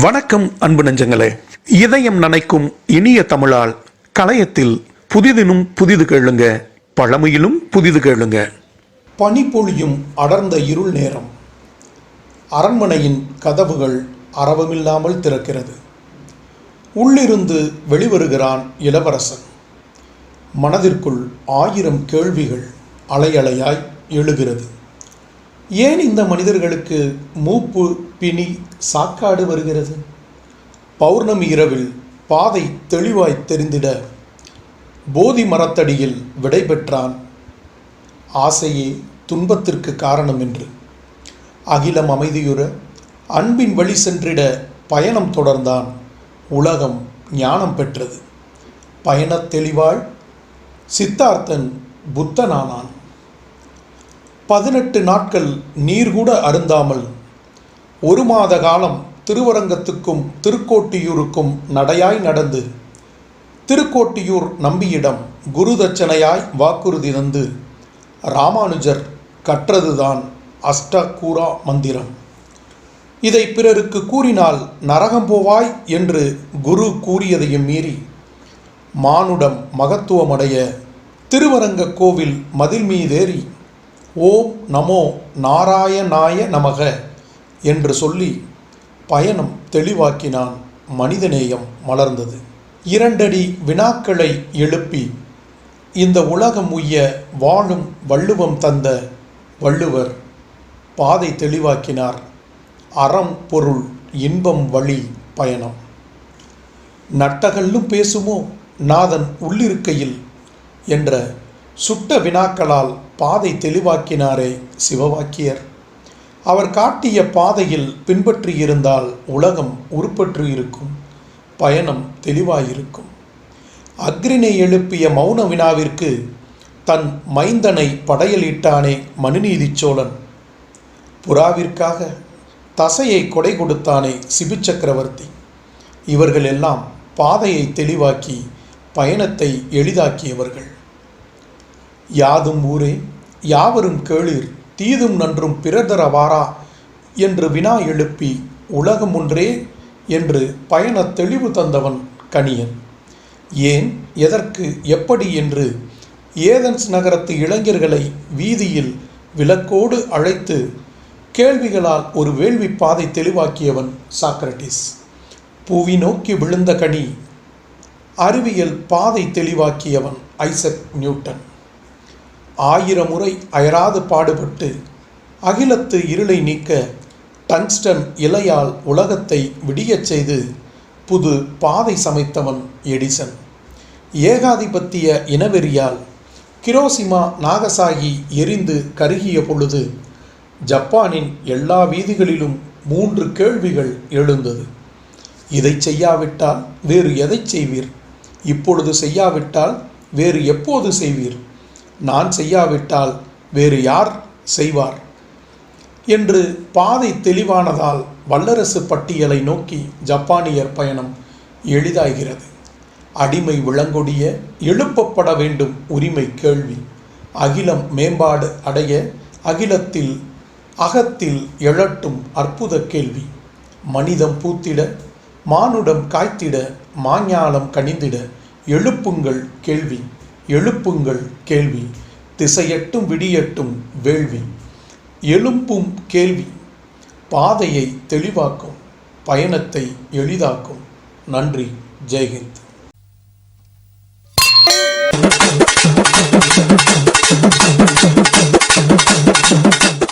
வணக்கம் அன்பு நெஞ்சங்களே. இதயம் நனைக்கும் இனிய தமிழால் கலையத்தில் புதிதினும் புதிது கேளுங்க, பழமையிலும் புதிது கேளுங்க. பனிப்பொழியும் அடர்ந்த இருள் நேரம். அரண்மனையின் கதவுகள் அரவமில்லாமல் திறக்கிறது. உள்ளிருந்து வெளிவருகிறான் இளவரசன். மனதிற்குள் 1000 கேள்விகள் அலையலையாய் எழுகிறது. ஏன் இந்த மனிதர்களுக்கு மூப்பு, பிணி, சாக்காடு வருகிறது? பௌர்ணமி இரவில் பாதை தெளிவாய் தெரிந்திட போதி மரத்தடியில் விடை பெற்றான். ஆசையே துன்பத்திற்கு காரணம் என்று. அகிலம் அமைதியுற அன்பின் வழி சென்றிட பயணம் தொடர்ந்தான். உலகம் ஞானம் பெற்றது. பயணத் தெளிவாய் சித்தார்த்தன் புத்தனானான். 18 நாட்கள் நீர் கூட அருந்தாமல் 1 மாத காலம் திருவரங்கத்துக்கும் திருக்கோட்டியூருக்கும் நடையாய் நடந்து திருக்கோட்டியூர் நம்பியிடம் குரு தட்சணையாய் வாக்குறுதி தந்து ராமானுஜர் கற்றதுதான் அஷ்டகூரா மந்திரம். இதை பிறருக்கு கூறினால் நரகம் போவாய் என்று குரு கூறியதையும் மீறி மானுடம் மகத்துவமடைய திருவரங்க கோவில் மதில் மீதேறி ஓம் நமோ நாராயணாய நமக என்று சொல்லி பயணம் தெளிவாக்கினான். மனிதநேயம் மலர்ந்தது. 2 அடி வினாக்களை எழுப்பி இந்த உலகம் உய்ய வாழும் வள்ளுவம் தந்த வள்ளுவர் பாதை தெளிவாக்கினார். அறம், பொருள், இன்பம் வழி பயணம். நட்டகல்லும் பேசுமோ நாதன் உள்ளிருக்கையில் என்ற சுட்ட வினாக்களால் பாதை தெளிவாக்கினாரே சிவவாக்கியர். அவர் காட்டிய பாதையில் பின்பற்றியிருந்தால் உலகம் உருப்பற்று இருக்கும், பயணம் தெளிவாயிருக்கும். அக்ரிணை எழுப்பிய மௌன வினாவிற்கு தன் மைந்தனை படையலிட்டானே மனுநீதி சோழன். புறாவிற்காக தசையை கொடை கொடுத்தானே சிபி சக்கரவர்த்தி. இவர்கள் எல்லாம் பாதையை தெளிவாக்கி பயணத்தை எளிதாக்கியவர்கள். யாதும் ஊரே யாவரும் கேளீர், தீதும் நன்றும் பிறதரவாரா என்று வினா எழுப்பி உலகம் ஒன்றே என்று பயண தெளிவு தந்தவன் கணியன். ஏன், எதற்கு, எப்படி என்று ஏதென்ஸ் நகரத்து இளைஞர்களை வீதியில் விளக்கோடு அழைத்து கேள்விகளால் ஒரு வேள்வி பாதை தெளிவாக்கியவன் சாக்ரட்டிஸ். புவி நோக்கி விழுந்த கனி அறிவியல் பாதை தெளிவாக்கியவன் ஐசக் நியூட்டன். 1000 முறை அயராது பாடுபட்டு அகிலத்து இருளை நீக்க டங்ஸ்டன் இலையால் உலகத்தை விடியச் செய்து புது பாதை சமைத்தவன் எடிசன். ஏகாதிபத்திய இனவெறியால் கிரோசிமா நாகசாகி எரிந்து கருகிய பொழுது ஜப்பானின் எல்லா வீதிகளிலும் 3 கேள்விகள் எழுந்தது. இதை செய்யாவிட்டால் வேறு எதை செய்வீர்? இப்பொழுது செய்யாவிட்டால் வேறு எப்போது செய்வீர்? நான் செய்யாவிட்டால் வேறு யார் செய்வார் என்று பாதை தெளிவானதால் வல்லரசு பட்டியலை நோக்கி ஜப்பானியர் பயணம் எளிதாகிறது. அடிமை விளங்கொடிய எழுப்பப்பட வேண்டும் உரிமை கேள்வி. அகிலம் மேம்பாடு அடைய அகிலத்தில் அகத்தில் எழட்டும் அற்புத கேள்வி. மனிதம் பூத்திட மானுடம் காய்த்திட மாஞாலம் கனிந்திட எழுப்புங்கள் கேள்வி, எழுப்புங்கள் கேள்வி. திசையட்டும் விடியட்டும் வேள்வி. எழுப்பும் கேள்வி பாதையை தெளிவாக்கும், பயணத்தை எளிதாக்கும். நன்றி. ஜெய்ஹிந்த்.